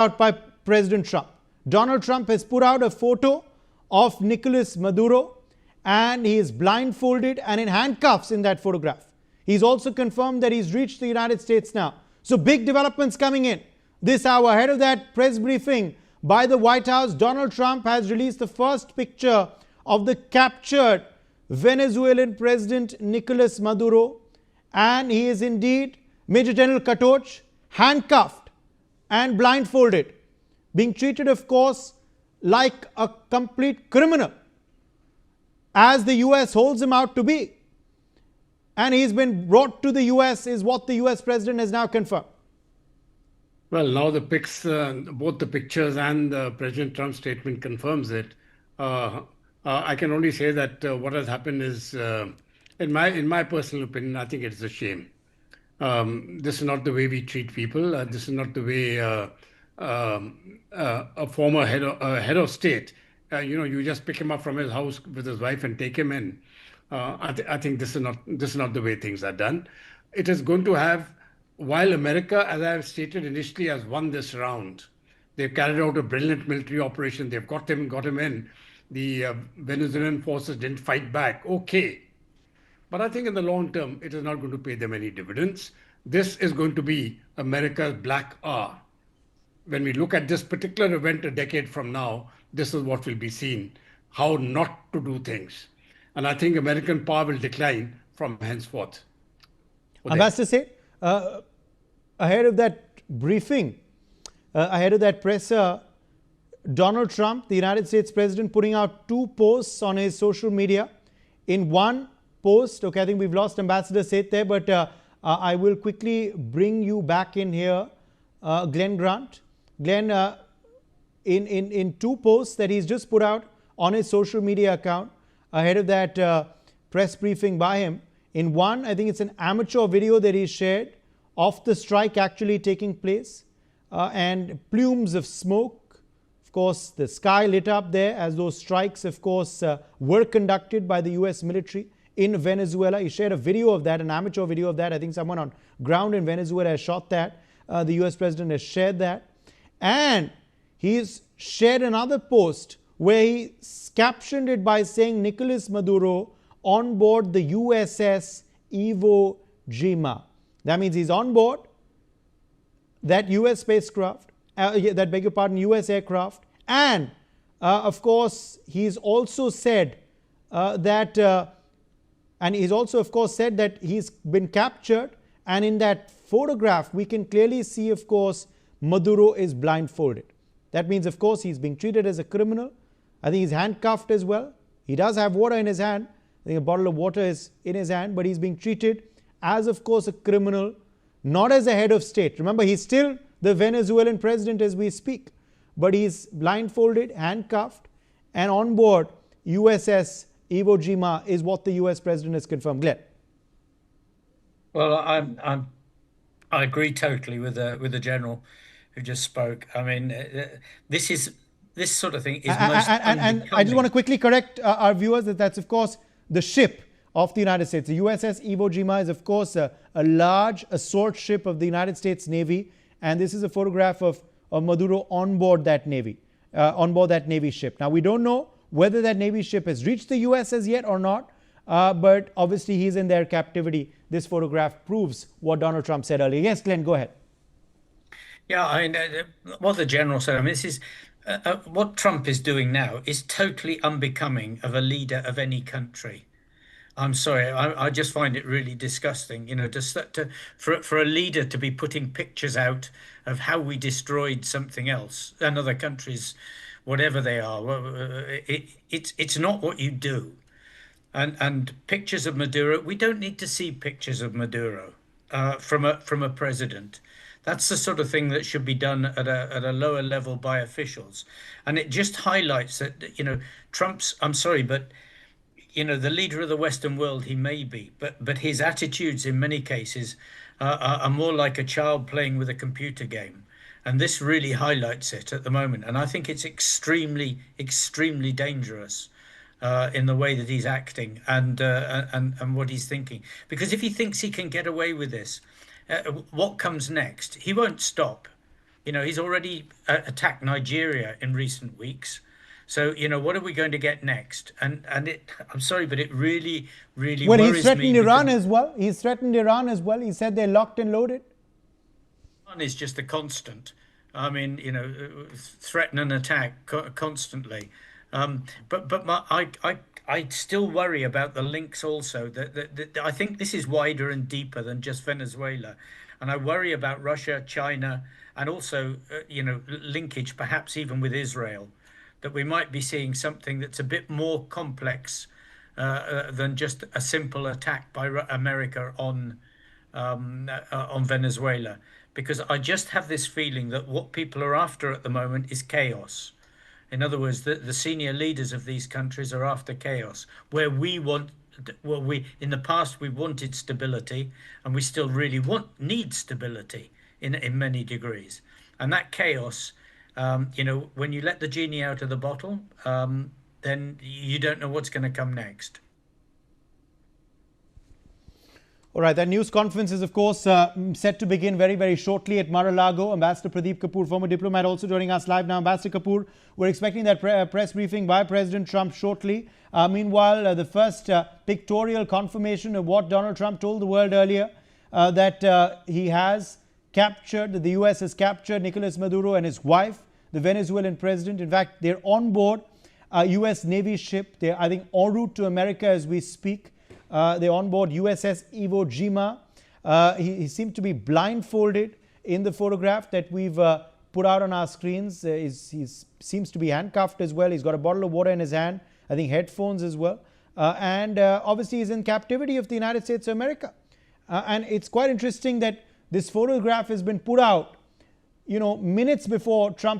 out by President Trump. Donald Trump has put out a photo of Nicolás Maduro, and he is blindfolded and in handcuffs in that photograph. He's also confirmed that he's reached the United States now. So big developments coming in this hour. Ahead of that press briefing by the White House, Donald Trump has released the first picture of the captured Venezuelan President Nicolás Maduro, and he is indeed, Major General Katoch, handcuffed and blindfolded, being treated, of course, like a complete criminal, as the US holds him out to be. And he's been brought to the US, is what the US president has now confirmed. Well, now the pics, both the pictures and President Trump's statement confirms it. I can only say that what has happened is, in my personal opinion, I think it's a shame. This is not the way we treat people. This is not the way a former head of state. You just pick him up from his house with his wife and take him in. I think this is not the way things are done. It is going to have, while America, as I have stated initially, has won this round, they've carried out a brilliant military operation. They've got him in. The Venezuelan forces didn't fight back. Okay. But I think in the long term, it is not going to pay them any dividends. This is going to be America's black hour. When we look at this particular event a decade from now, this is what will be seen, how not to do things. And I think American power will decline from henceforth. Ambassador Seth, ahead of that briefing, ahead of that presser, Donald Trump, the United States president, putting out two posts on his social media. In one post, okay, I think we've lost Ambassador Seth there, but I will quickly bring you back in here, Glenn Grant. Glenn, in two posts that he's just put out on his social media account ahead of that press briefing by him. In one, I think it's an amateur video that he shared of the strike actually taking place, and plumes of smoke. Of course, the sky lit up there as those strikes, of course, were conducted by the US military in Venezuela. He shared a video of that, an amateur video of that. I think someone on ground in Venezuela has shot that. The US president has shared that. And he's shared another post where he captioned it by saying Nicolás Maduro on board the USS Iwo Jima. That means he's on board that US spacecraft, US aircraft. And of course, he's also said that he's been captured. And in that photograph, we can clearly see, of course, Maduro is blindfolded. That means, of course, he's being treated as a criminal. I think he's handcuffed as well. He does have water in his hand. I think a bottle of water is in his hand, but he's being treated as, of course, a criminal, not as a head of state. Remember, he's still the Venezuelan president as we speak, but he's blindfolded, handcuffed, and on board USS Iwo Jima is what the US president has confirmed. Glenn. Well, I agree totally with the general who just spoke. I mean, this sort of thing is most and I just want to quickly correct our viewers that that's, of course, the ship of the United States. The USS Iwo Jima is, of course, a large assault ship of the United States Navy. And this is a photograph of Maduro on board that Navy ship. Now, we don't know whether that Navy ship has reached the US as yet or not, but obviously he's in their captivity. This photograph proves what Donald Trump said earlier. Yes, Glenn, go ahead. Yeah, I mean, what the general said, I mean, this is what Trump is doing now is totally unbecoming of a leader of any country. I'm sorry, I just find it really disgusting, for a leader to be putting pictures out of how we destroyed something else, another countries, whatever they are. It's not what you do. And pictures of Maduro, we don't need to see pictures of Maduro from a president. That's the sort of thing that should be done at a lower level by officials. And it just highlights that, Trump's, I'm sorry, but the leader of the Western world, he may be, but his attitudes in many cases are more like a child playing with a computer game. And this really highlights it at the moment. And I think it's extremely, extremely dangerous in the way that he's acting and what he's thinking. Because if he thinks he can get away with this, what comes next? He won't stop. He's already attacked Nigeria in recent weeks. So, what are we going to get next? And I'm sorry, but it really, really Well, worries me. he's threatened Iran as well. He's threatened Iran as well. He said they're locked and loaded. Iran is just a constant. I mean, threaten and attack constantly. I still worry about the links also. That I think this is wider and deeper than just Venezuela. And I worry about Russia, China, and also, linkage perhaps even with Israel, that we might be seeing something that's a bit more complex than just a simple attack by America on Venezuela. Because I just have this feeling that what people are after at the moment is chaos. In other words, the senior leaders of these countries are after chaos, where in the past we wanted stability, and we still really need stability in many degrees. And that chaos, when you let the genie out of the bottle, then you don't know what's going to come next. All right, that news conference is, of course, set to begin very, very shortly at Mar-a-Lago. Ambassador Pradeep Kapoor, former diplomat, also joining us live now. Ambassador Kapoor, we're expecting that press briefing by President Trump shortly. Meanwhile, the first pictorial confirmation of what Donald Trump told the world earlier, that he has captured, that the U.S. has captured Nicolás Maduro and his wife, the Venezuelan president. In fact, they're on board a U.S. Navy ship. They're, I think, en route to America as we speak. They're on board USS Iwo Jima. He seemed to be blindfolded in the photograph that we've put out on our screens. He seems to be handcuffed as well. He's got a bottle of water in his hand, I think headphones as well. And obviously he's in captivity of the United States of America. And it's quite interesting that this photograph has been put out, minutes before Trump